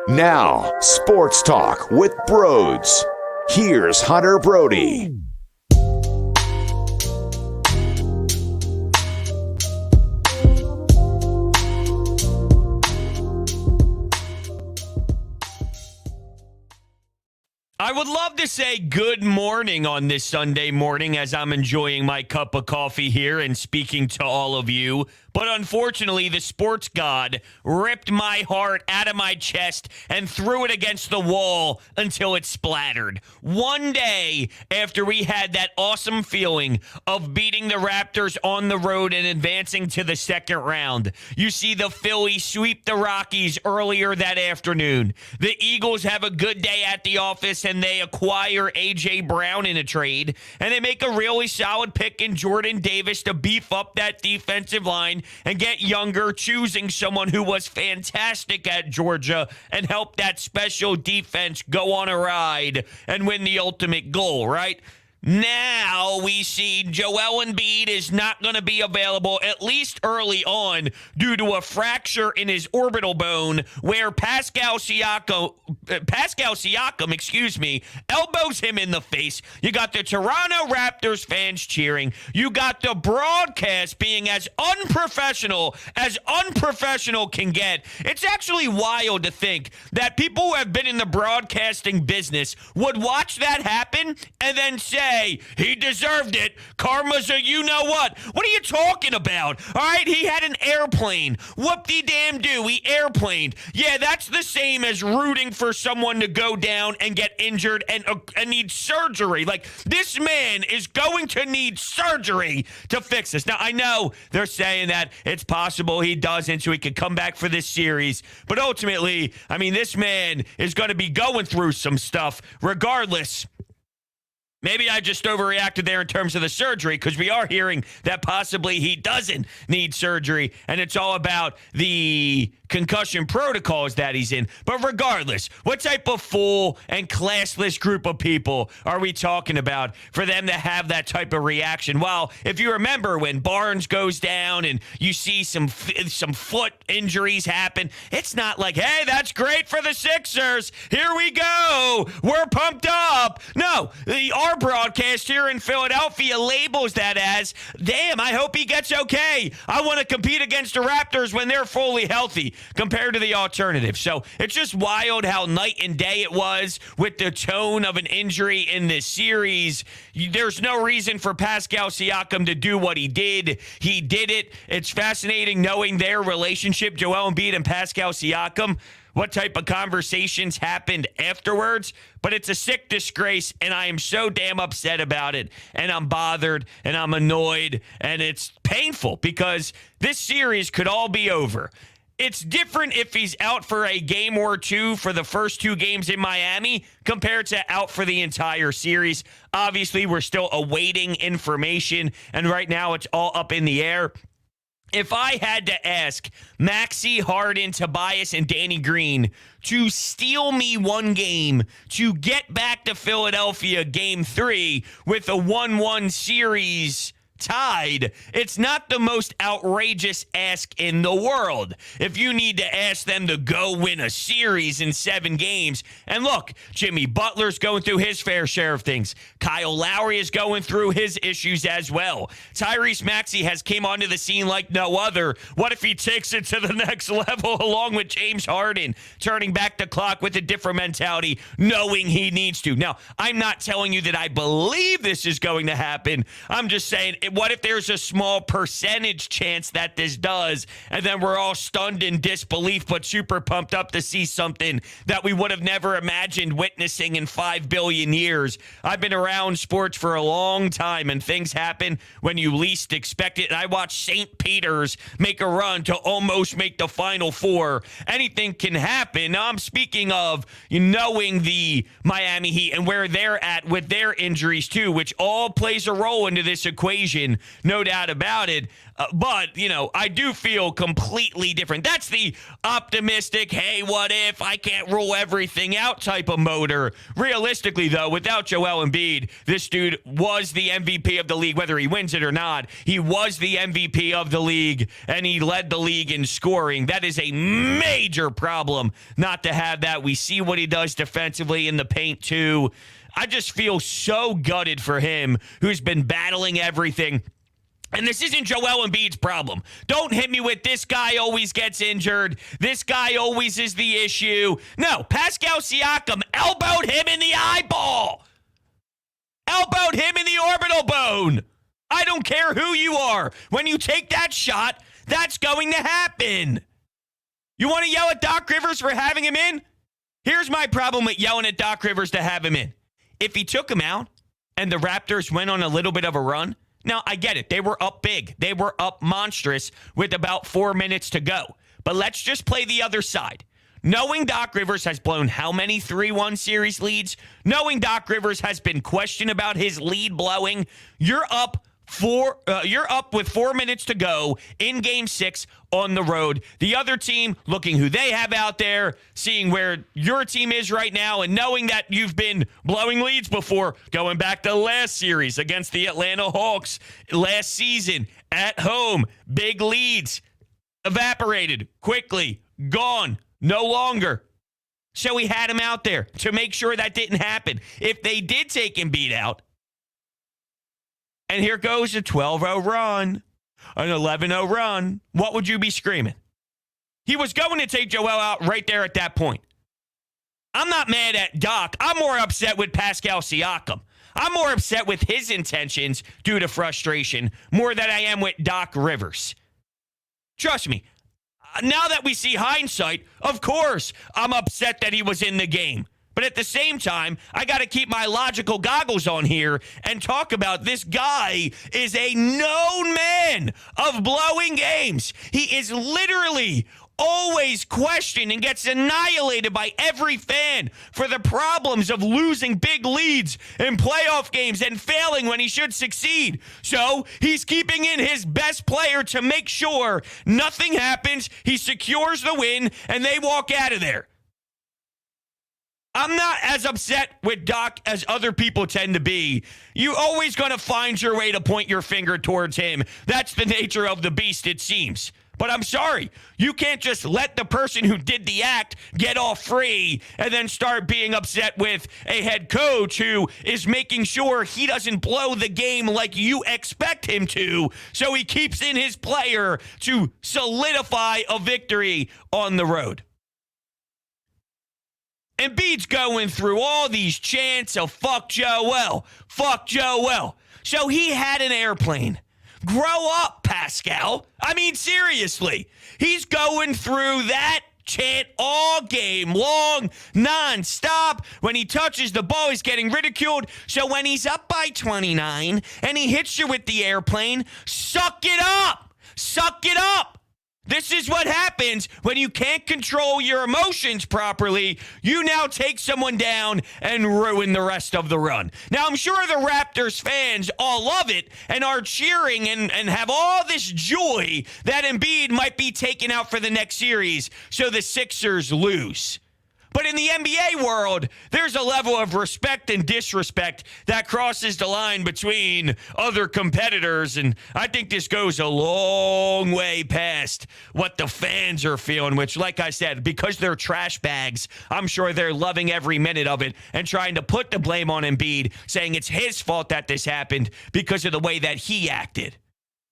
Now, Sports Talk with Broads. Here's Hunter Brody. I would love to say good morning on this Sunday morning as I'm enjoying my cup of coffee here and speaking to all of you. But unfortunately, the sports god ripped my heart out of my chest and threw it against the wall until it splattered. One day after we had that awesome feeling of beating the Raptors on the road and advancing to the second round, you see the Phillies sweep the Rockies earlier that afternoon. The Eagles have a good day at the office and they acquire A.J. Brown in a trade, and they make a really solid pick in Jordan Davis to beef up that defensive line and get younger, choosing someone who was fantastic at Georgia and help that special defense go on a ride and win the ultimate goal, right? Now we see Joel Embiid is not going to be available, at least early on, due to a fracture in his orbital bone where Pascal Siakam, elbows him in the face. You got the Toronto Raptors fans cheering. You got the broadcast being as unprofessional can get. It's actually wild to think that people who have been in the broadcasting business would watch that happen and then say, he deserved it. Karma's a you-know-what. What are you talking about? All right, he had an airplane. Whoop-de-damn-do, he airplaned. Yeah, that's the same as rooting for someone to go down and get injured and need surgery. Like, this man is going to need surgery to fix this. Now, I know they're saying that it's possible he doesn't, so he could come back for this series. But ultimately, I mean, this man is going to be going through some stuff regardless. Maybe I just overreacted there in terms of the surgery, because we are hearing that possibly he doesn't need surgery, and it's all about the concussion protocols that he's in. But regardless, what type of fool and classless group of people are we talking about for them to have that type of reaction? Well, if you remember when Barnes goes down and you see some foot injuries happen, it's not like, hey, that's great for the Sixers. Here we go. We're pumped up. No, our broadcast here in Philadelphia labels that as, damn, I hope he gets okay. I want to compete against the Raptors when they're fully healthy, compared to the alternative. So it's just wild how night and day it was with the tone of an injury in this series. There's no reason for Pascal Siakam to do what he did. He did it. It's fascinating knowing their relationship, Joel Embiid and Pascal Siakam, what type of conversations happened afterwards. But it's a sick disgrace, and I am so damn upset about it, and I'm bothered, and I'm annoyed, and it's painful because this series could all be over. It's different if he's out for a game or two for the first two games in Miami compared to out for the entire series. Obviously, we're still awaiting information, and right now it's all up in the air. If I had to ask Maxey, Harden, Tobias, and Danny Green to steal me one game to get back to Philadelphia game 3 with a 1-1 series tied, it's not the most outrageous ask in the world. If you need to ask them to go win a series in 7 games, and look, Jimmy Butler's going through his fair share of things. Kyle Lowry is going through his issues as well. Tyrese Maxey has came onto the scene like no other. What if he takes it to the next level along with James Harden, turning back the clock with a different mentality, knowing he needs to? Now, I'm not telling you that I believe this is going to happen. I'm just saying, what if there's a small percentage chance that this does, and then we're all stunned in disbelief but super pumped up to see something that we would have never imagined witnessing in 5 billion years? I've been around sports for a long time, and things happen when you least expect it. And I watched St. Peter's make a run to almost make the Final Four. Anything can happen. Now, I'm speaking of knowing the Miami Heat and where they're at with their injuries too, which all plays a role into this equation. decision, no doubt about it. But, you know, I do feel completely different. That's the optimistic, hey, what if I can't rule everything out type of motor. Realistically, though, without Joel Embiid, this dude was the MVP of the league, whether he wins it or not. He was the MVP of the league, and he led the league in scoring. That is a major problem not to have that. We see what he does defensively in the paint, too. I just feel so gutted for him, who's been battling everything. And this isn't Joel Embiid's problem. Don't hit me with this guy always gets injured. This guy always is the issue. No, Pascal Siakam elbowed him in the eyeball. Elbowed him in the orbital bone. I don't care who you are. When you take that shot, that's going to happen. You want to yell at Doc Rivers for having him in? Here's my problem with yelling at Doc Rivers to have him in. If he took him out and the Raptors went on a little bit of a run, now, I get it. They were up big. They were up monstrous with about 4 minutes to go. But let's just play the other side. Knowing Doc Rivers has blown how many 3-1 series leads, knowing Doc Rivers has been questioned about his lead blowing, you're up with 4 minutes to go in Game 6 on the road. The other team, looking who they have out there, seeing where your team is right now, and knowing that you've been blowing leads before, going back to last series against the Atlanta Hawks last season at home, big leads, evaporated quickly, gone, no longer. So he had him out there to make sure that didn't happen. If they did take Embiid out, and here goes a 12-0 run, an 11-0 run, what would you be screaming? He was going to take Joel out right there at that point. I'm not mad at Doc. I'm more upset with Pascal Siakam. I'm more upset with his intentions due to frustration more than I am with Doc Rivers. Trust me, now that we see hindsight, of course I'm upset that he was in the game. But at the same time, I got to keep my logical goggles on here and talk about this guy is a known man of blowing games. He is literally always questioned and gets annihilated by every fan for the problems of losing big leads in playoff games and failing when he should succeed. So he's keeping in his best player to make sure nothing happens. He secures the win and they walk out of there. I'm not as upset with Doc as other people tend to be. You're always going to find your way to point your finger towards him. That's the nature of the beast, it seems. But I'm sorry, you can't just let the person who did the act get off free and then start being upset with a head coach who is making sure he doesn't blow the game like you expect him to, so he keeps in his player to solidify a victory on the road. Embiid's going through all these chants of fuck Joel, fuck Joel. So he had an airplane. Grow up, Pascal. I mean, seriously. He's going through that chant all game long, nonstop. When he touches the ball, he's getting ridiculed. So when he's up by 29 and he hits you with the airplane, suck it up. Suck it up. This is what happens when you can't control your emotions properly. You now take someone down and ruin the rest of the run. Now, I'm sure the Raptors fans all love it and are cheering and have all this joy that Embiid might be taken out for the next series so the Sixers lose. But in the NBA world, there's a level of respect and disrespect that crosses the line between other competitors, and I think this goes a long way past what the fans are feeling, which, like I said, because they're trash bags, I'm sure they're loving every minute of it and trying to put the blame on Embiid, saying it's his fault that this happened because of the way that he acted.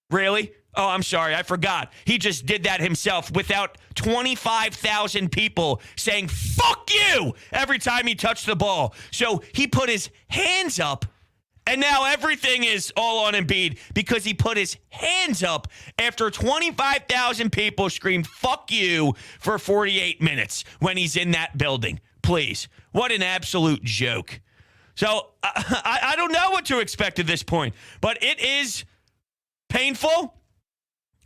Really? Oh, I'm sorry. I forgot. He just did that himself without 25,000 people saying, fuck you, every time he touched the ball. So he put his hands up, and now everything is all on Embiid because he put his hands up after 25,000 people screamed, fuck you, for 48 minutes when he's in that building. Please. What an absolute joke. So I don't know what to expect at this point, but it is painful.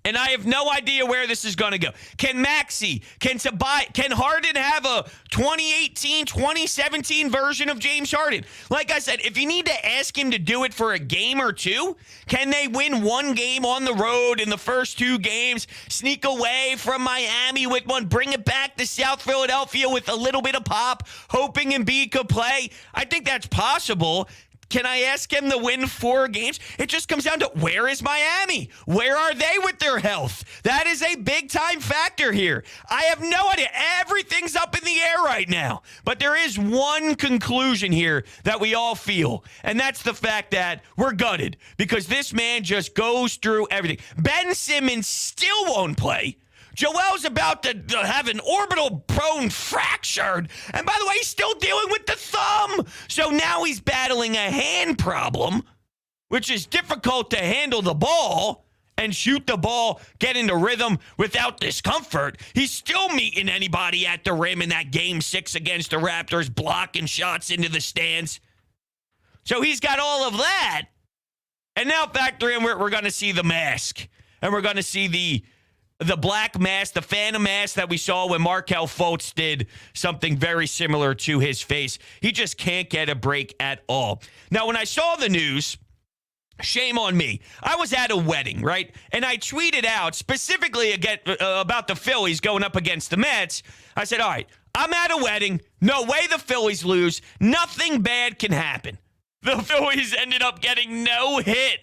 And I have no idea where this is going to go. Can Maxey, can Harden have a 2018, 2017 version of James Harden? Like I said, if you need to ask him to do it for a game or two, can they win one game on the road in the first two games, sneak away from Miami with one, bring it back to South Philadelphia with a little bit of pop, hoping Embiid could play? I think that's possible. Can I ask him to win 4 games? It just comes down to, where is Miami? Where are they with their health? That is a big-time factor here. I have no idea. Everything's up in the air right now. But there is one conclusion here that we all feel, and that's the fact that we're gutted because this man just goes through everything. Ben Simmons still won't play. Joel's about to have an orbital bone fractured. And by the way, he's still dealing with the thumb. So now he's battling a hand problem, which is difficult to handle the ball and shoot the ball, get into rhythm without discomfort. He's still meeting anybody at the rim in that Game 6 against the Raptors, blocking shots into the stands. So he's got all of that. And now factor in we're going to see the mask. And we're going to see the black mask, the phantom mask that we saw when Markelle Fultz did something very similar to his face. He just can't get a break at all. Now, when I saw the news, shame on me. I was at a wedding, right? And I tweeted out specifically again about the Phillies going up against the Mets. I said, all right, I'm at a wedding. No way the Phillies lose. Nothing bad can happen. The Phillies ended up getting no hit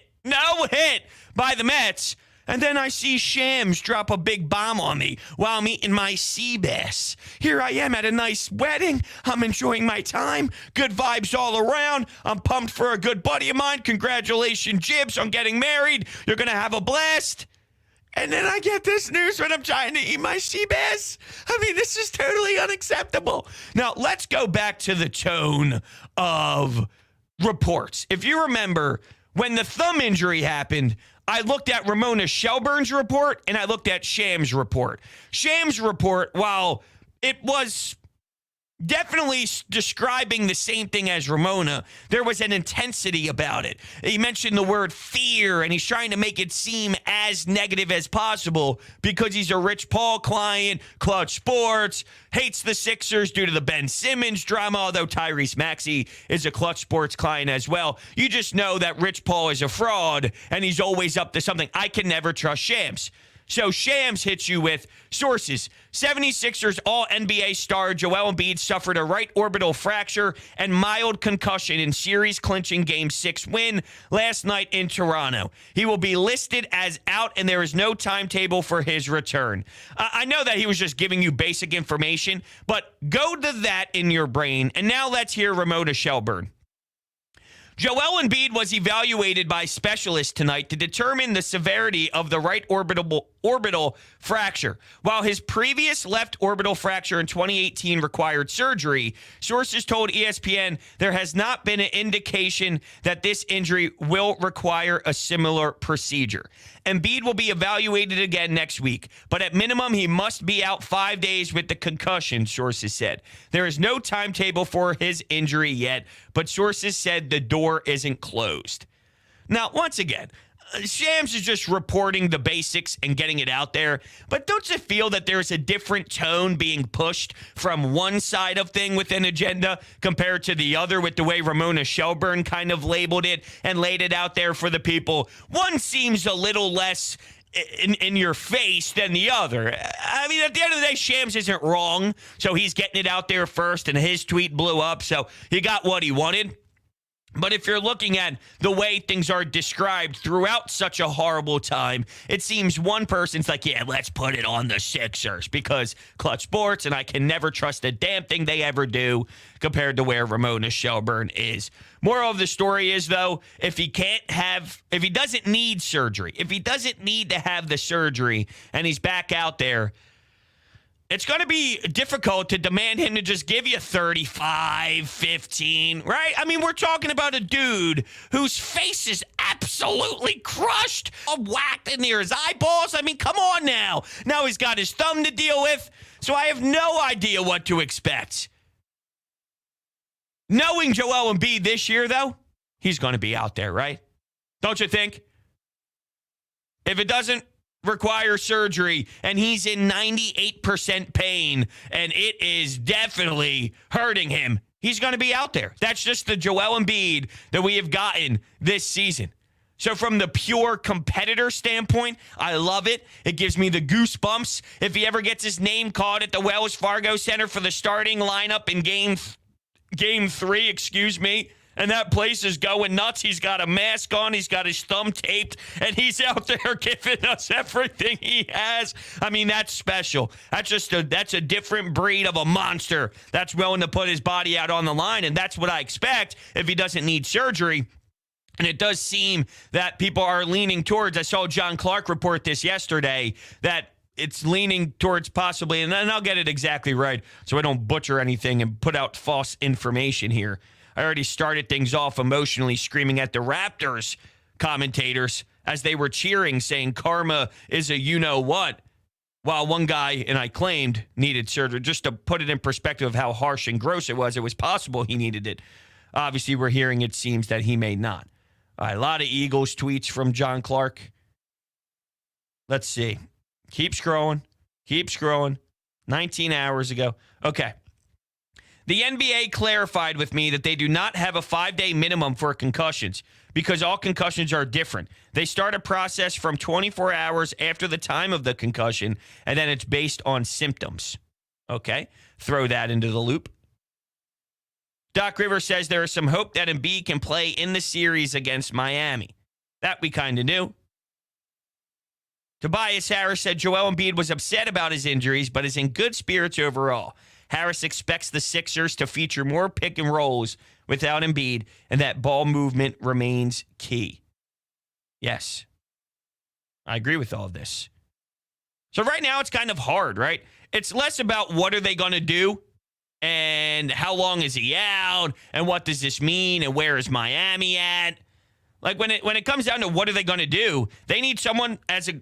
by the Mets. And then I see Shams drop a big bomb on me while I'm eating my sea bass. Here I am at a nice wedding. I'm enjoying my time. Good vibes all around. I'm pumped for a good buddy of mine. Congratulations, Jibs, on getting married. You're going to have a blast. And then I get this news when I'm trying to eat my sea bass. I mean, this is totally unacceptable. Now, let's go back to the tone of reports. If you remember, when the thumb injury happened, I looked at Ramona Shelburne's report and I looked at Shams' report. Shams' report, while it was definitely describing the same thing as Ramona, there was an intensity about it. He mentioned the word fear, and he's trying to make it seem as negative as possible because he's a Rich Paul client, Clutch Sports, hates the Sixers due to the Ben Simmons drama, although Tyrese Maxey is a Clutch Sports client as well. You just know that Rich Paul is a fraud, and he's always up to something. I can never trust Shams. So Shams hits you with sources. 76ers All-NBA star Joel Embiid suffered a right orbital fracture and mild concussion in series-clinching Game 6 win last night in Toronto. He will be listed as out, and there is no timetable for his return. I know that he was just giving you basic information, but go to that in your brain, and now let's hear Ramona Shelburne. Joel Embiid was evaluated by specialists tonight to determine the severity of the right orbital fracture. While his previous left orbital fracture in 2018 required surgery, sources told ESPN there has not been an indication that this injury will require a similar procedure. Embiid will be evaluated again next week, but at minimum, he must be out 5 days with the concussion, sources said. There is no timetable for his injury yet, but sources said the door isn't closed. Now, once again, Shams is just reporting the basics and getting it out there, but don't you feel that there's a different tone being pushed from one side of thing with an agenda compared to the other with the way Ramona Shelburne kind of labeled it and laid it out there for the people? One seems a little less in your face than the other. I mean, at the end of the day, Shams isn't wrong, so he's getting it out there first, and his tweet blew up, so he got what he wanted. But if you're looking at the way things are described throughout such a horrible time, it seems one person's like, yeah, let's put it on the Sixers because Clutch Sports, and I can never trust a damn thing they ever do compared to where Ramona Shelburne is. Moral of the story is, though, if he doesn't need surgery, if he doesn't need to have the surgery and he's back out there, it's going to be difficult to demand him to just give you 35, 15, right? I mean, we're talking about a dude whose face is absolutely crushed, all whacked in near his eyeballs. I mean, come on now. Now he's got his thumb to deal with, so I have no idea what to expect. Knowing Joel Embiid this year, though, he's going to be out there, right? Don't you think? If it doesn't require surgery, and he's in 98% pain, and it is definitely hurting him, he's going to be out there. That's just the Joel Embiid that we have gotten this season. So from the pure competitor standpoint, I love it. It gives me the goosebumps. If he ever gets his name called at the Wells Fargo Center for the starting lineup in game 3, and that place is going nuts. He's got a mask on. He's got his thumb taped, and he's out there giving us everything he has. I mean, that's special. That's a different breed of a monster that's willing to put his body out on the line, and that's what I expect if he doesn't need surgery. And it does seem that people are leaning towards, I saw John Clark report this yesterday, that it's leaning towards possibly, and then I'll get it exactly right so I don't butcher anything and put out false information here. I already started things off emotionally screaming at the Raptors commentators as they were cheering, saying karma is a you-know-what, while one guy, and I claimed, needed surgery. Just to put it in perspective of how harsh and gross it was possible he needed it. Obviously, we're hearing it seems that he may not. All right, a lot of Eagles tweets from John Clark. Let's see. Keep scrolling. 19 hours ago. Okay. The NBA clarified with me that they do not have a 5-day minimum for concussions because all concussions are different. They start a process from 24 hours after the time of the concussion, and then it's based on symptoms. Okay? Throw that into the loop. Doc Rivers says there is some hope that Embiid can play in the series against Miami. That we kind of knew. Tobias Harris said Joel Embiid was upset about his injuries, but is in good spirits overall. Harris expects the Sixers to feature more pick and rolls without Embiid, and that ball movement remains key. Yes, I agree with all of this. So right now it's kind of hard, right? It's less about what are they going to do and how long is he out and what does this mean and where is Miami at? Like when it comes down to what are they going to do, they need someone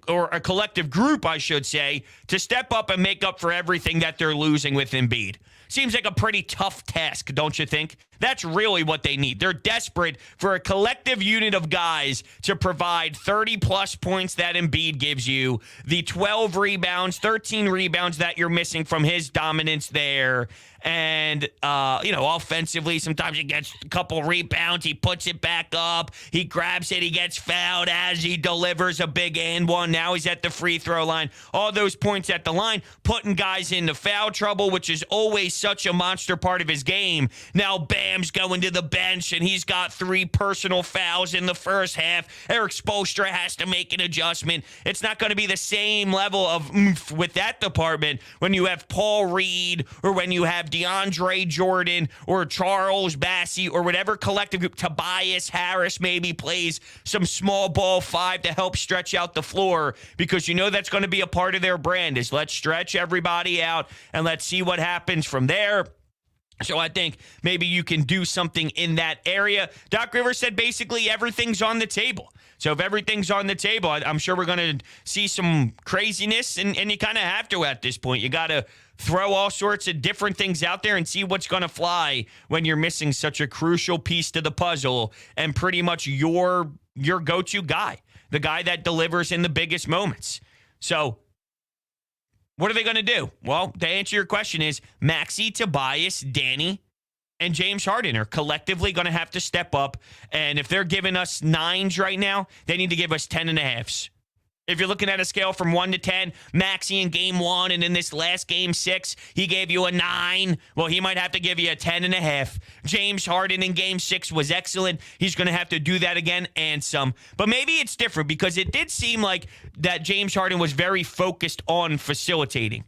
or a collective group, I should say, to step up and make up for everything that they're losing with Embiid. Seems like a pretty tough task, don't you think? That's really what they need. They're desperate for a collective unit of guys to provide 30-plus points that Embiid gives you, the 12 rebounds, 13 rebounds that you're missing from his dominance there. And, offensively, sometimes he gets a couple rebounds. He puts it back up. He grabs it. He gets fouled as he delivers a big and one. Now he's at the free throw line. All those points at the line, putting guys into foul trouble, which is always such a monster part of his game. Now Bam's going to the bench, and he's got 3 personal fouls in the first half. Eric Spoelstra has to make an adjustment. It's not going to be the same level of oomph with that department when you have Paul Reed or when you have DeAndre Jordan or Charles Bassey or whatever collective group. Tobias Harris maybe plays some small ball 5 to help stretch out the floor, because you know that's going to be a part of their brand is let's stretch everybody out and let's see what happens from there. So I think maybe you can do something in that area. Doc Rivers said basically everything's on the table. So if everything's on the table, I'm sure we're going to see some craziness, and you kind of have to at this point. You got to throw all sorts of different things out there and see what's going to fly when you're missing such a crucial piece to the puzzle and pretty much your go-to guy, the guy that delivers in the biggest moments. So what are they going to do? Well, to answer your question is Maxey, Tobias, Danny, and James Harden are collectively going to have to step up. And if they're giving us 9s right now, they need to give us 10.5s. If you're looking at a scale from 1 to 10, Maxey in game 1 and in this last game 6, he gave you a 9. Well, he might have to give you a 10.5. James Harden in game 6 was excellent. He's going to have to do that again and some. But maybe it's different because it did seem like that James Harden was very focused on facilitating.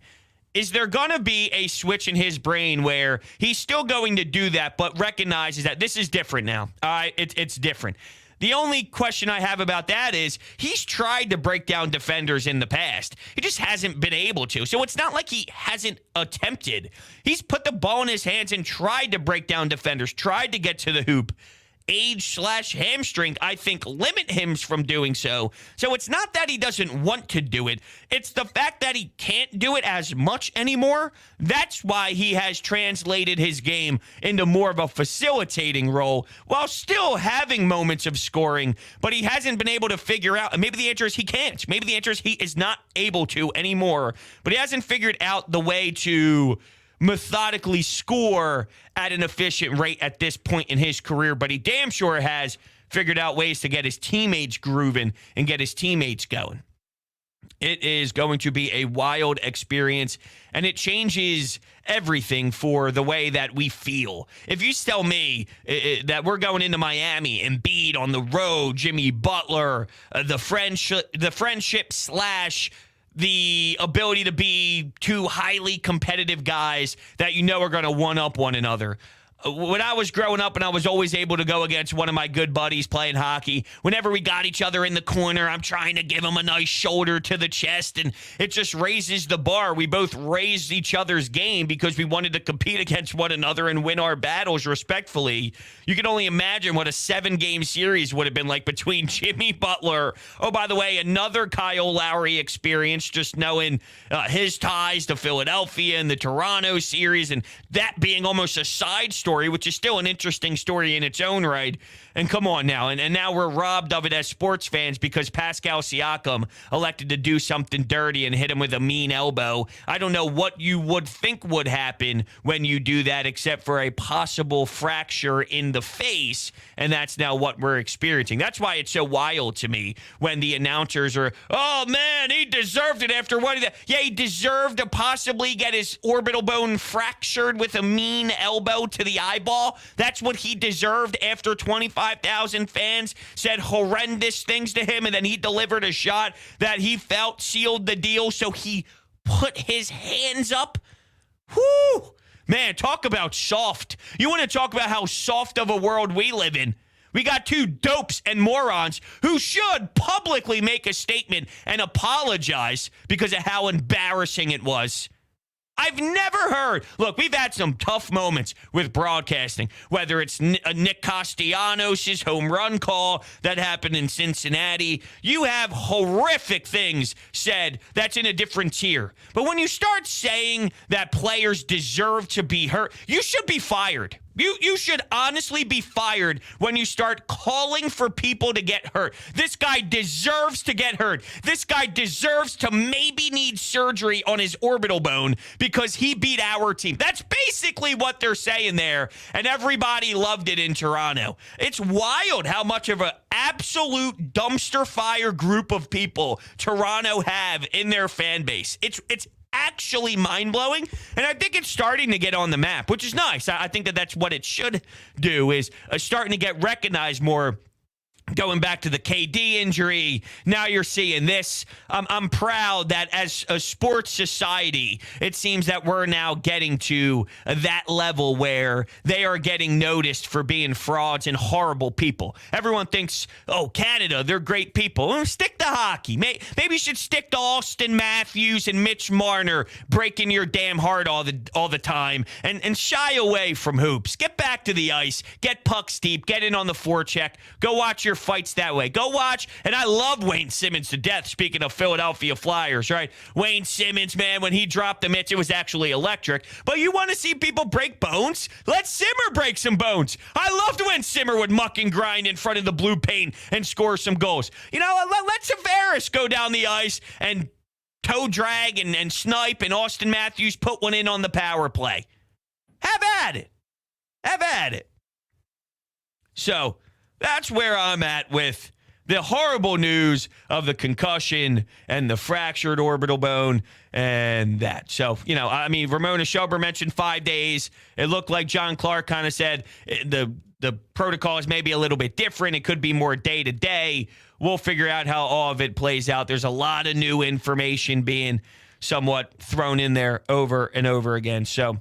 Is there going to be a switch in his brain where he's still going to do that but recognizes that this is different now? All right, it's different. The only question I have about that is he's tried to break down defenders in the past. He just hasn't been able to. So it's not like he hasn't attempted. He's put the ball in his hands and tried to break down defenders, tried to get to the hoop. age/hamstring, I think, limit him from doing so. So it's not that he doesn't want to do it. It's the fact that he can't do it as much anymore. That's why he has translated his game into more of a facilitating role while still having moments of scoring. But he hasn't been able to figure out, and maybe the answer is he can't. Maybe the answer is he is not able to anymore. But he hasn't figured out the way to methodically score at an efficient rate at this point in his career, but he damn sure has figured out ways to get his teammates grooving and get his teammates going. It is going to be a wild experience, and it changes everything for the way that we feel. If you tell me that we're going into Miami, Embiid on the road, Jimmy Butler, the friendship slash the ability to be two highly competitive guys that you know are going to one-up one another. When I was growing up and I was always able to go against one of my good buddies playing hockey, whenever we got each other in the corner, I'm trying to give him a nice shoulder to the chest, and it just raises the bar. We both raised each other's game because we wanted to compete against one another and win our battles respectfully. You can only imagine what a 7-game series would have been like between Jimmy Butler. Oh, by the way, another Kyle Lowry experience, just knowing his ties to Philadelphia and the Toronto series, and that being almost a side story, which is still an interesting story in its own right. And come on now. And now we're robbed of it as sports fans because Pascal Siakam elected to do something dirty and hit him with a mean elbow. I don't know what you would think would happen when you do that except for a possible fracture in the face. And that's now what we're experiencing. That's why it's so wild to me when the announcers are, oh, man, he deserved it after what he did. Yeah, he deserved to possibly get his orbital bone fractured with a mean elbow to the eyeball. That's what he deserved after 25,000 fans said horrendous things to him, and then he delivered a shot that he felt sealed the deal, so he put his hands up. Whoo! Man, talk about soft. You want to talk about how soft of a world we live in? We got two dopes and morons who should publicly make a statement and apologize because of how embarrassing it was. I've never heard. Look, we've had some tough moments with broadcasting, whether it's Nick Castellanos' home run call that happened in Cincinnati. You have horrific things said that's in a different tier. But when you start saying that players deserve to be hurt, you should be fired. You should honestly be fired when you start calling for people to get hurt. This guy deserves to get hurt. This guy deserves to maybe need surgery on his orbital bone because he beat our team. That's basically what they're saying there, and everybody loved it in Toronto. It's wild how much of an absolute dumpster fire group of people Toronto have in their fan base. It's actually mind-blowing, and I think it's starting to get on the map, which is nice. I think that that's what it should do, is starting to get recognized more. Going back to the KD injury, now you're seeing this. I'm proud that as a sports society, it seems that we're now getting to that level where they are getting noticed for being frauds and horrible people. Everyone thinks, oh, Canada, they're great people. Well, stick to hockey. Maybe you should stick to Austin Matthews and Mitch Marner breaking your damn heart all the time and shy away from hoops. Get back to the ice. Get pucks deep. Get in on the forecheck. Go watch your fights that way. Go watch. And I love Wayne Simmons to death. Speaking of Philadelphia Flyers, right? Wayne Simmons, man, when he dropped the mitts, it was actually electric. But you want to see people break bones? Let Simmer break some bones. I loved when Simmer would muck and grind in front of the blue paint and score some goals. You know, let Tavares go down the ice and toe drag and snipe, and Austin Matthews put one in on the power play. Have at it. Have at it. So that's where I'm at with the horrible news of the concussion and the fractured orbital bone and that. So, you know, I mean, Ramona Shelber mentioned 5 days. It looked like John Clark kind of said the protocol is maybe a little bit different. It could be more day-to-day. We'll figure out how all of it plays out. There's a lot of new information being somewhat thrown in there over and over again. So,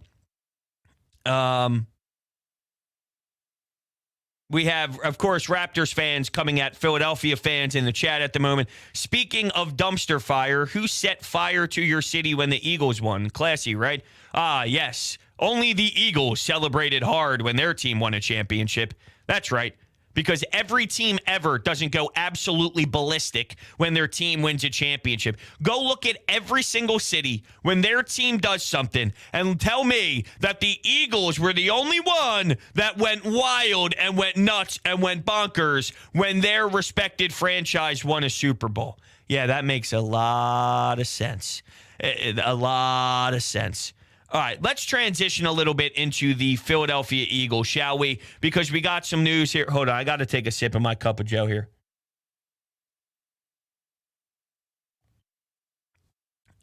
we have, of course, Raptors fans coming at Philadelphia fans in the chat at the moment. Speaking of dumpster fire, who set fire to your city when the Eagles won? Classy, right? Ah, yes. Only the Eagles celebrated hard when their team won a championship. That's right. because every team ever doesn't go absolutely ballistic when their team wins a championship. Go look at every single city when their team does something and tell me that the Eagles were the only one that went wild and went nuts and went bonkers when their respected franchise won a Super Bowl. Yeah, that makes a lot of sense. A lot of sense. All right, let's transition a little bit into the Philadelphia Eagles, shall we? Because we got some news here. Hold on, I got to take a sip of my cup of Joe here.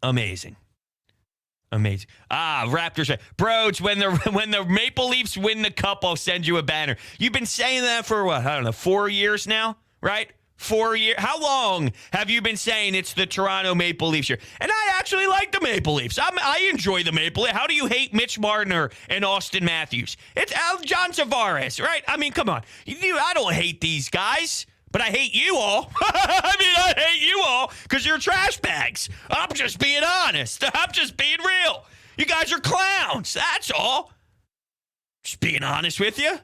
Amazing. Raptors. Bros, when the Maple Leafs win the cup, I'll send you a banner. You've been saying that for, what, I don't know, 4 years now, right? 4 years. How long have you been saying it's the Toronto Maple Leafs year? And I actually like the Maple Leafs. I enjoy the Maple Leafs. How do you hate Mitch Marner and Austin Matthews? It's John Tavares, right? I mean, come on. I don't hate these guys, but I hate you all. I hate you all because you're trash bags. I'm just being honest. I'm just being real. You guys are clowns. That's all. Just being honest with you.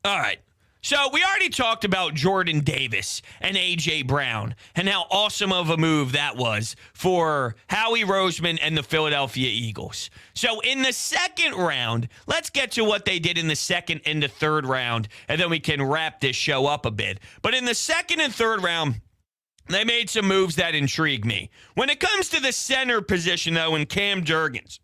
All right. So we already talked about Jordan Davis and A.J. Brown and how awesome of a move that was for Howie Roseman and the Philadelphia Eagles. So in the second round, let's get to what they did in the second and the third round, and then we can wrap this show up a bit. But in the second and third round, they made some moves that intrigue me. When it comes to the center position, though, in Cam Jurgens,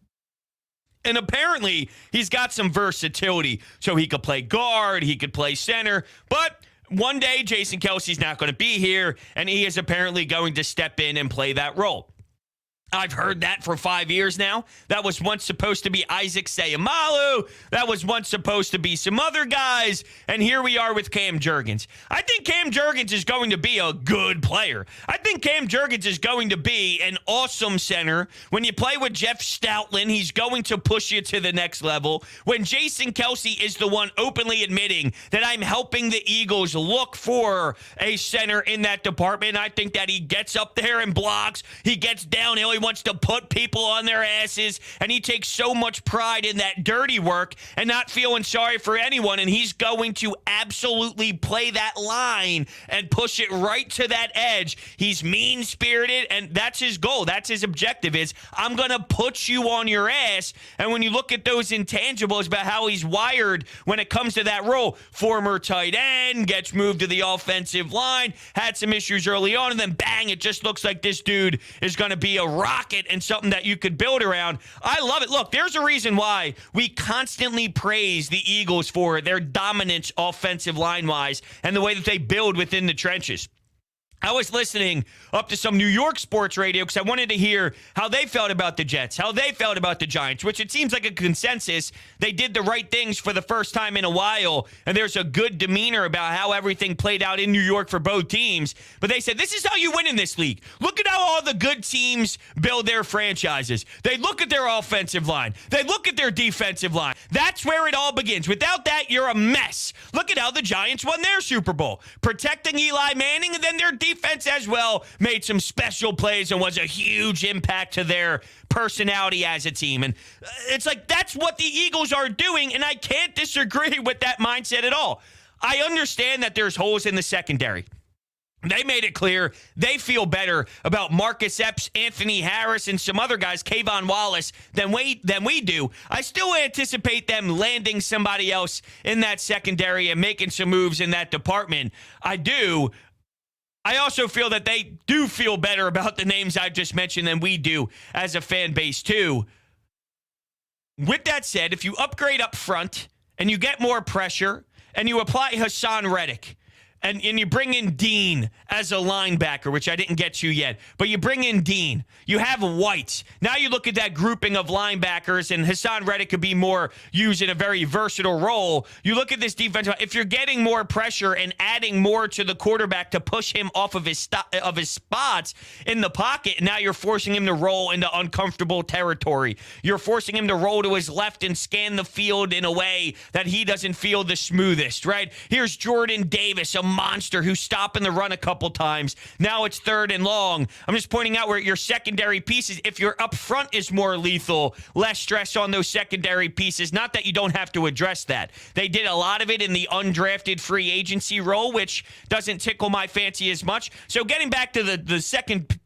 and apparently, he's got some versatility, so he could play guard, he could play center, but one day, Jason Kelce's not going to be here, and he is apparently going to step in and play that role. I've heard that for 5 years now. That was once supposed to be Isaac Seumalo. That was once supposed to be some other guys. And here we are with Cam Jurgens. I think Cam Jurgens is going to be a good player. I think Cam Jurgens is going to be an awesome center. When you play with Jeff Stoutland, he's going to push you to the next level. When Jason Kelce is the one openly admitting that I'm helping the Eagles look for a center in that department, I think that he gets up there and blocks. He gets downhill. He wants to put people on their asses, and he takes so much pride in that dirty work and not feeling sorry for anyone, and he's going to absolutely play that line and push it right to that edge. He's mean-spirited, and that's his goal. That's his objective is, I'm going to put you on your ass, and when you look at those intangibles about how he's wired when it comes to that role, former tight end, gets moved to the offensive line, had some issues early on, and then bang, it just looks like this dude is going to be a rocket and something that you could build around. I love it. Look, there's a reason why we constantly praise the Eagles for their dominance offensive line-wise and the way that they build within the trenches. I was listening up to some New York sports radio because I wanted to hear how they felt about the Jets, how they felt about the Giants, which it seems like a consensus. They did the right things for the first time in a while, and there's a good demeanor about how everything played out in New York for both teams. But they said, this is how you win in this league. Look at how all the good teams build their franchises. They look at their offensive line. They look at their defensive line. That's where it all begins. Without that, you're a mess. Look at how the Giants won their Super Bowl. Protecting Eli Manning, and then their defense as well made some special plays and was a huge impact to their personality as a team. And it's like, that's what the Eagles are doing, and I can't disagree with that mindset at all. I understand that there's holes in the secondary. They made it clear they feel better about Marcus Epps, Anthony Harris, and some other guys, Kayvon Wallace, than we do. I still anticipate them landing somebody else in that secondary and making some moves in that department. I do. I also feel that they do feel better about the names I just mentioned than we do as a fan base, too. With that said, if you upgrade up front and you get more pressure and you apply Hassan Reddick, and you bring in Dean as a linebacker, which I didn't get to yet, but you bring in Dean. You have White. Now you look at that grouping of linebackers, and Hassan Reddick could be more used in a very versatile role. You look at this defense. If you're getting more pressure and adding more to the quarterback to push him off of his spots in the pocket, now you're forcing him to roll into uncomfortable territory. You're forcing him to roll to his left and scan the field in a way that he doesn't feel the smoothest, right? Here's Jordan Davis, a monster who's stopping the run a couple times. Now it's 3rd and long. I'm just pointing out where your secondary pieces, if your up front is more lethal, less stress on those secondary pieces. Not that you don't have to address that. They did a lot of it in the undrafted free agency role, which doesn't tickle my fancy as much. So getting back to the second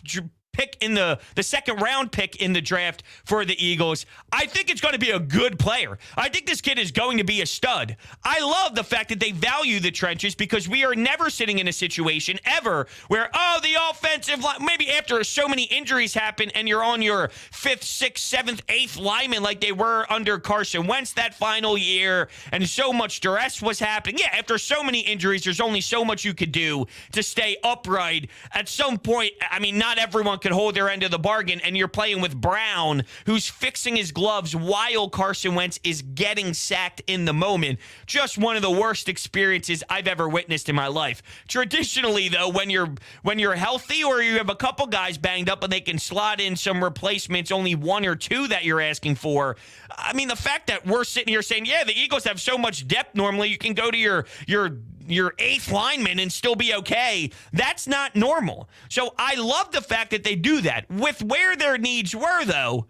pick in the second round pick in the draft for the Eagles, I think it's going to be a good player. I think this kid is going to be a stud. I love the fact that they value the trenches because we are never sitting in a situation ever where, the offensive line, maybe after so many injuries happen and you're on your 5th, 6th, 7th, 8th lineman like they were under Carson Wentz that final year, and so much duress was happening. Yeah, after so many injuries, there's only so much you could do to stay upright. At some point, I mean, not everyone could hold their end of the bargain, and you're playing with Brown, who's fixing his gloves while Carson Wentz is getting sacked in the moment. Just one of the worst experiences I've ever witnessed in my life. Traditionally, though, when you're healthy or you have a couple guys banged up and they can slot in some replacements, only 1 or 2 that you're asking for. I mean, the fact that we're sitting here saying, yeah, the Eagles have so much depth normally, you can go to your 8th lineman and still be okay. That's not normal. So I love the fact that they do that. With where their needs were, though,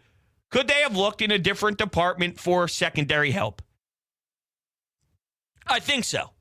could they have looked in a different department for secondary help? I think so.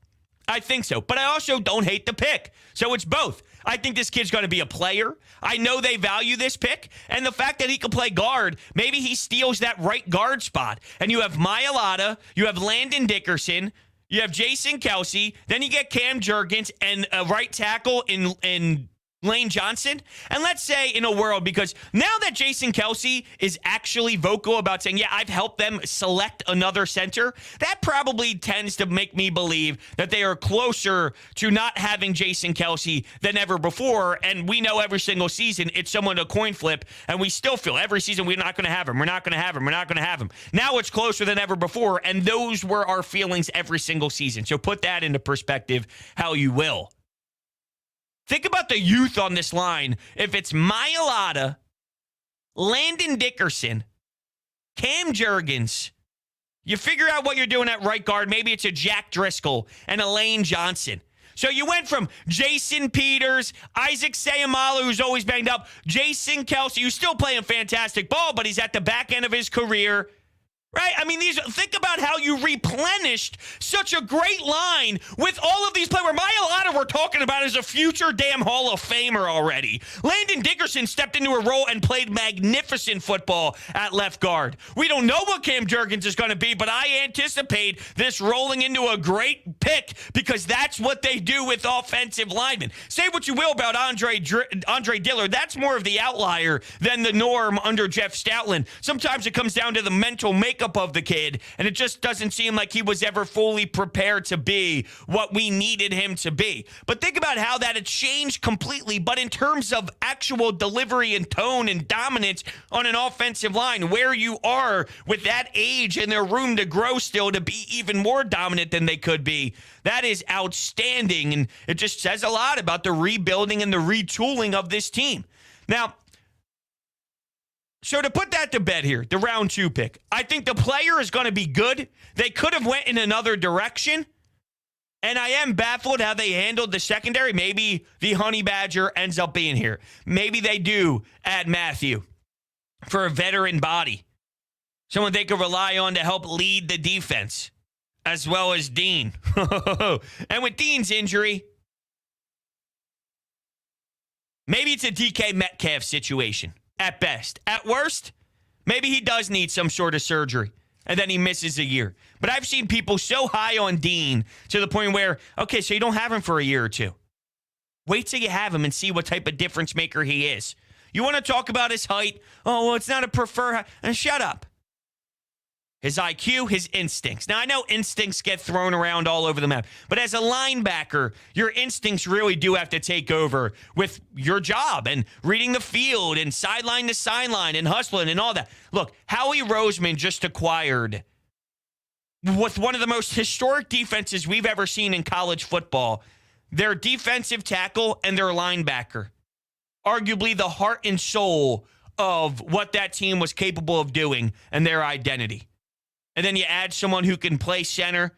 But I also don't hate the pick. So it's both. I think this kid's going to be a player. I know they value this pick. And the fact that he can play guard, maybe he steals that right guard spot. And you have Mailata, you have Landon Dickerson, you have Jason Kelce, then you get Cam Jurgens and a right tackle in Lane Johnson. And let's say in a world, because now that Jason Kelce is actually vocal about saying, yeah, I've helped them select another center, that probably tends to make me believe that they are closer to not having Jason Kelce than ever before. And we know every single season it's someone a coin flip, and we still feel every season we're not going to have him. We're not going to have him. We're not going to have him. Now it's closer than ever before, and those were our feelings every single season. So put that into perspective how you will. Think about the youth on this line. If it's Mailata, Landon Dickerson, Cam Jurgens, you figure out what you're doing at right guard. Maybe it's a Jack Driscoll and a Lane Johnson. So you went from Jason Peters, Isaac Seumalo, who's always banged up, Jason Kelce, who's still playing fantastic ball, but he's at the back end of his career. Right? I mean, think about how you replenished such a great line with all of these players. Where Mailata we're talking about is a future damn Hall of Famer already. Landon Dickerson stepped into a role and played magnificent football at left guard. We don't know what Cam Jurgens is going to be, but I anticipate this rolling into a great pick because that's what they do with offensive linemen. Say what you will about Andre Dillard. That's more of the outlier than the norm under Jeff Stoutland. Sometimes it comes down to the mental makeup of the kid, and it just doesn't seem like he was ever fully prepared to be what we needed him to be. But think about how that had changed completely, but in terms of actual delivery and tone and dominance on an offensive line, where you are with that age and their room to grow still to be even more dominant than they could be, that is outstanding, and it just says a lot about the rebuilding and the retooling of this team. Now, so to put that to bed here, the round 2 pick, I think the player is going to be good. They could have went in another direction, and I am baffled how they handled the secondary. Maybe the Honey Badger ends up being here. Maybe they do add Matthew for a veteran body, someone they could rely on to help lead the defense, as well as Dean. And with Dean's injury, maybe it's a DK Metcalf situation. At best. At worst, maybe he does need some sort of surgery, and then he misses a year. But I've seen people so high on Dean to the point where, okay, so you don't have him for a year or 2. Wait till you have him and see what type of difference maker he is. You want to talk about his height? Oh, well, it's not a preferred height. Shut up. His IQ, his instincts. Now, I know instincts get thrown around all over the map, but as a linebacker, your instincts really do have to take over with your job and reading the field and sideline to sideline and hustling and all that. Look, Howie Roseman just acquired with one of the most historic defenses we've ever seen in college football, their defensive tackle and their linebacker. Arguably the heart and soul of what that team was capable of doing and their identity. And then you add someone who can play center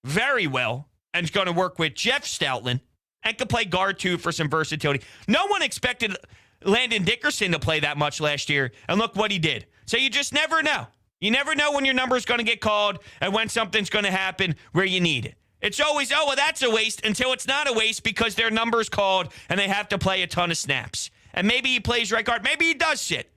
very well and is going to work with Jeff Stoutland and can play guard too for some versatility. No one expected Landon Dickerson to play that much last year, and look what he did. So you just never know. You never know when your number is going to get called and when something's going to happen where you need it. It's always, oh, well, that's a waste until it's not a waste because their number's called and they have to play a ton of snaps. And maybe he plays right guard. Maybe he does sit.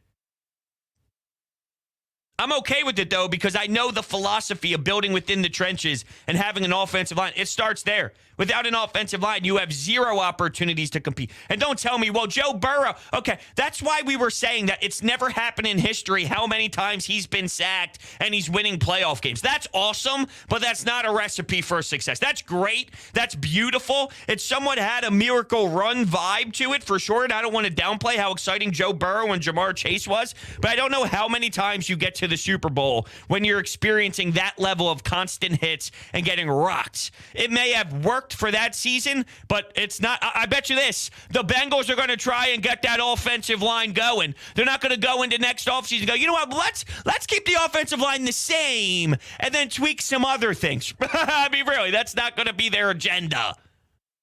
I'm okay with it, though, because I know the philosophy of building within the trenches and having an offensive line. It starts there. Without an offensive line, you have zero opportunities to compete. And don't tell me, well, Joe Burrow. Okay, that's why we were saying that it's never happened in history how many times he's been sacked and he's winning playoff games. That's awesome, but that's not a recipe for success. That's great. That's beautiful. It somewhat had a miracle run vibe to it for sure, and I don't want to downplay how exciting Joe Burrow and Jamar Chase was, but I don't know how many times you get to the Super Bowl when you're experiencing that level of constant hits and getting rocked. It may have worked for that season, but it's not. I bet you this, the Bengals are going to try and get that offensive line going. They're not going to go into next offseason and go, you know what, let's keep the offensive line the same and then tweak some other things. I mean, really, that's not going to be their agenda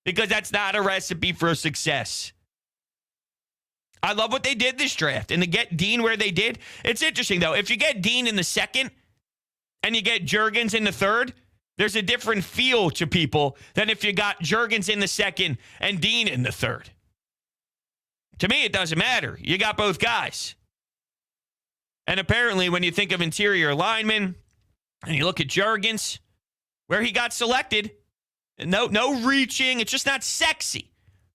because that's not a recipe for success. I love what they did this draft, and to get Dean where they did. It's interesting, though. If you get Dean in the second and you get Juergens in the third, there's a different feel to people than if you got Juergens in the second and Dean in the third. To me, it doesn't matter. You got both guys. And apparently, when you think of interior linemen and you look at Juergens, where he got selected, no reaching. It's just not sexy.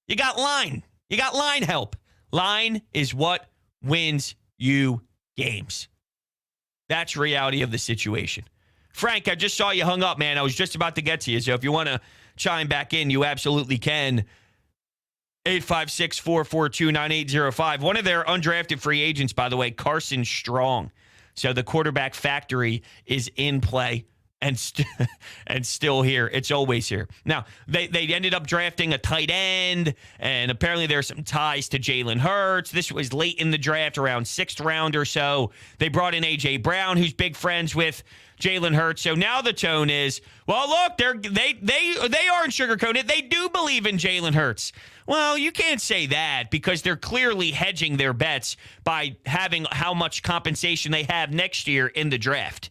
You got line. You got line help. Line is what wins you games. That's reality of the situation. Frank, I just saw you hung up, man. I was just about to get to you. So if you want to chime back in, you absolutely can. 856-442-9805. One of their undrafted free agents, by the way, Carson Strong. So the quarterback factory is in play and still here. It's always here. Now, they ended up drafting a tight end, and apparently there's some ties to Jalen Hurts. This was late in the draft, around 6th round or so. They brought in A.J. Brown, who's big friends with Jalen Hurts. So now the tone is, well, look, they aren't sugarcoated. They do believe in Jalen Hurts. Well, you can't say that because they're clearly hedging their bets by having how much compensation they have next year in the draft.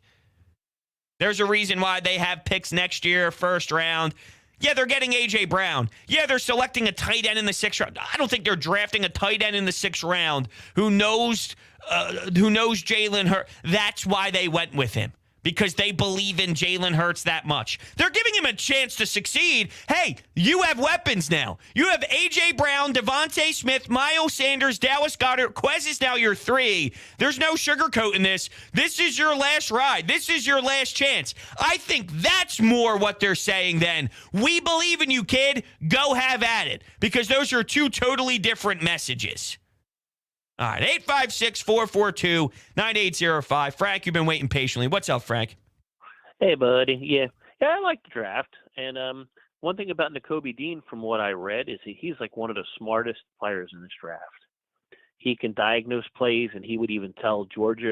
There's a reason why they have picks next year, 1st round. Yeah, they're getting A.J. Brown. Yeah, they're selecting a tight end in the 6th round. I don't think they're drafting a tight end in the 6th round who knows Jalen Hurts. That's why they went with him, because they believe in Jalen Hurts that much. They're giving him a chance to succeed. Hey, you have weapons now. You have A.J. Brown, Devontae Smith, Miles Sanders, Dallas Goedert. Quez is now your 3. There's no sugarcoating this. This is your last ride. This is your last chance. I think that's more what they're saying than, we believe in you, kid. Go have at it. Because those are two totally different messages. All right, 856-442-9805. Frank, you've been waiting patiently. What's up, Frank? Hey, buddy. Yeah, I like the draft. And one thing about Nakobe Dean, from what I read, is he's like one of the smartest players in this draft. He can diagnose plays, and he would even tell Georgia,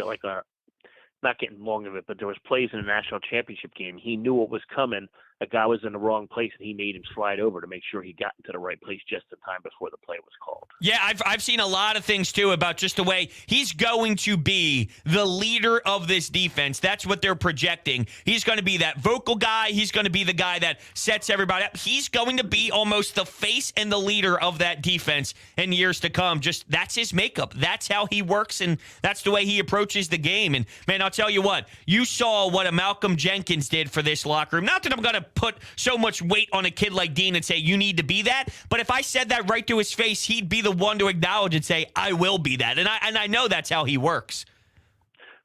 not getting long of it, but there was plays in the national championship game. He knew what was coming. A guy was in the wrong place, and he made him slide over to make sure he got into the right place just in time before the play was called. Yeah, I've seen a lot of things, too, about just the way he's going to be the leader of this defense. That's what they're projecting. He's going to be that vocal guy. He's going to be the guy that sets everybody up. He's going to be almost the face and the leader of that defense in years to come. Just that's his makeup. That's how he works, and that's the way he approaches the game. And, man, I'll tell you what, you saw what a Malcolm Jenkins did for this locker room. Not that I'm going to put so much weight on a kid like Dean and say, you need to be that. But if I said that right to his face, he'd be the one to acknowledge and say, I will be that. And I know that's how he works.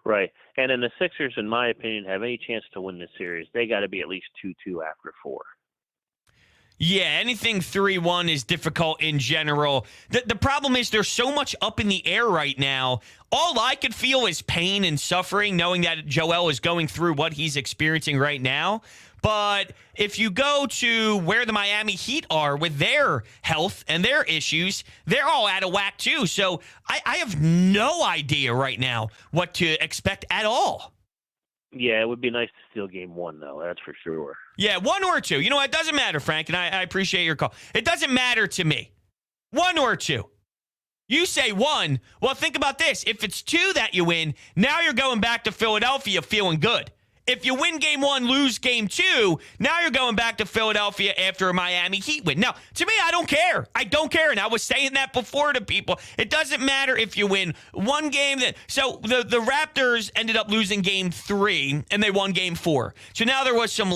Right. And then the Sixers, in my opinion, have any chance to win this series, they got to be at least 2-2 after 4. Yeah, anything 3-1 is difficult in general. The problem is there's so much up in the air right now. All I could feel is pain and suffering knowing that Joel is going through what he's experiencing right now. But if you go to where the Miami Heat are with their health and their issues, they're all out of whack too. So I have no idea right now what to expect at all. Yeah, it would be nice to steal game one, though. That's for sure. Yeah, 1 or 2. You know what? It doesn't matter, Frank, and I appreciate your call. It doesn't matter to me. 1 or 2. You say 1. Well, think about this. If it's 2 that you win, now you're going back to Philadelphia feeling good. If you win game 1, lose game 2, now you're going back to Philadelphia after a Miami Heat win. Now, to me, I don't care. I don't care. And I was saying that before to people. It doesn't matter if you win one game. So the Raptors ended up losing game 3, and they won game 4. So now there was some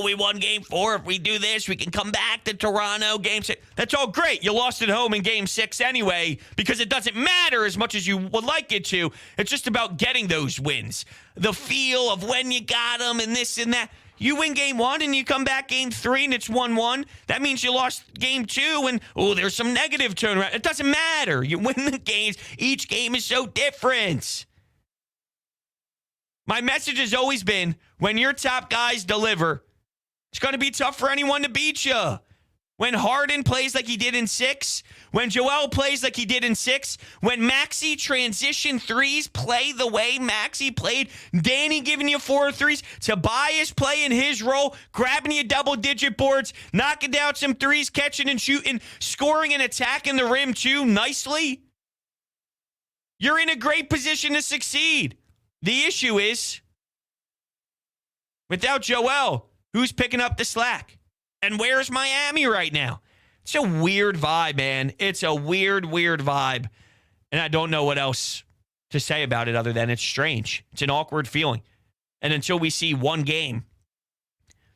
we won game 4. If we do this, we can come back to Toronto game 6. That's all great. You lost at home in game 6 anyway, because it doesn't matter as much as you would like it to. It's just about getting those wins. The feel of when you got them and this and that. You win game 1 and you come back game 3 and it's 1-1. That means you lost game 2 and, there's some negative turnaround. It doesn't matter. You win the games. Each game is so different. My message has always been, when your top guys deliver, it's going to be tough for anyone to beat you. When Harden plays like he did in 6, when Joel plays like he did in 6, when Maxey transition threes play the way Maxey played, Danny giving you 4 threes, Tobias playing his role, grabbing you double-digit boards, knocking down some threes, catching and shooting, scoring and attacking the rim too nicely, you're in a great position to succeed. The issue is, without Joel, who's picking up the slack? And where's Miami right now? It's a weird vibe, man. It's a weird, weird vibe. And I don't know what else to say about it other than it's strange. It's an awkward feeling. And until we see one game,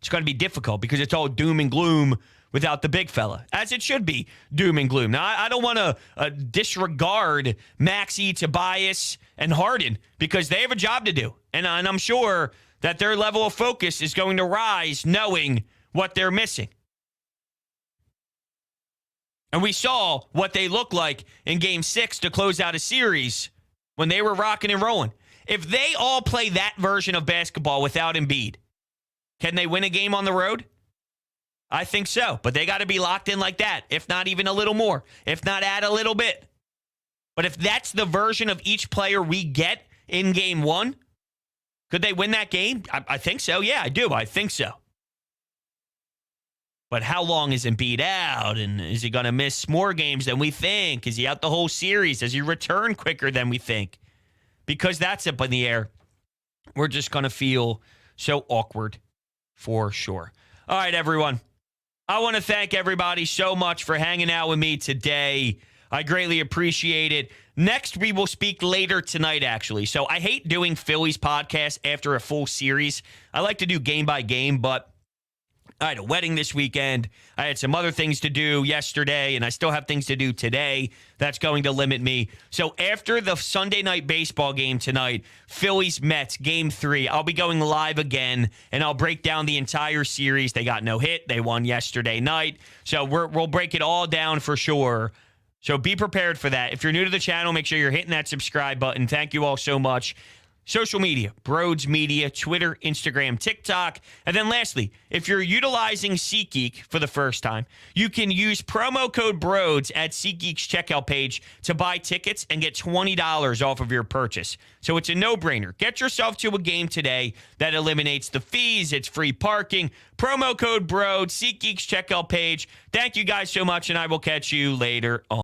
it's going to be difficult because it's all doom and gloom without the big fella, as it should be doom and gloom. Now, I don't want to disregard Maxey, Tobias, and Harden because they have a job to do. And I'm sure that their level of focus is going to rise knowing what they're missing. And we saw what they looked like in game 6 to close out a series when they were rocking and rolling. If they all play that version of basketball without Embiid, can they win a game on the road? I think so, but they got to be locked in like that, if not even a little more, if not add a little bit. But if that's the version of each player we get in game 1, could they win that game? I think so. Yeah, I do. I think so. But how long is Embiid out? And is he going to miss more games than we think? Is he out the whole series? Does he return quicker than we think? Because that's up in the air. We're just going to feel so awkward for sure. All right, everyone. I want to thank everybody so much for hanging out with me today. I greatly appreciate it. Next, we will speak later tonight, actually. So I hate doing Phillies podcast after a full series. I like to do game by game, but I had a wedding this weekend. I had some other things to do yesterday, and I still have things to do today. That's going to limit me. So after the Sunday night baseball game tonight, Phillies-Mets, game 3, I'll be going live again, and I'll break down the entire series. They got no hit. They won yesterday night. So we'll break it all down for sure. So be prepared for that. If you're new to the channel, make sure you're hitting that subscribe button. Thank you all so much. Social media, Broads Media, Twitter, Instagram, TikTok. And then lastly, if you're utilizing SeatGeek for the first time, you can use promo code BROADS at SeatGeek's checkout page to buy tickets and get $20 off of your purchase. So it's a no-brainer. Get yourself to a game today that eliminates the fees. It's free parking. Promo code BROADS, SeatGeek's checkout page. Thank you guys so much, and I will catch you later on.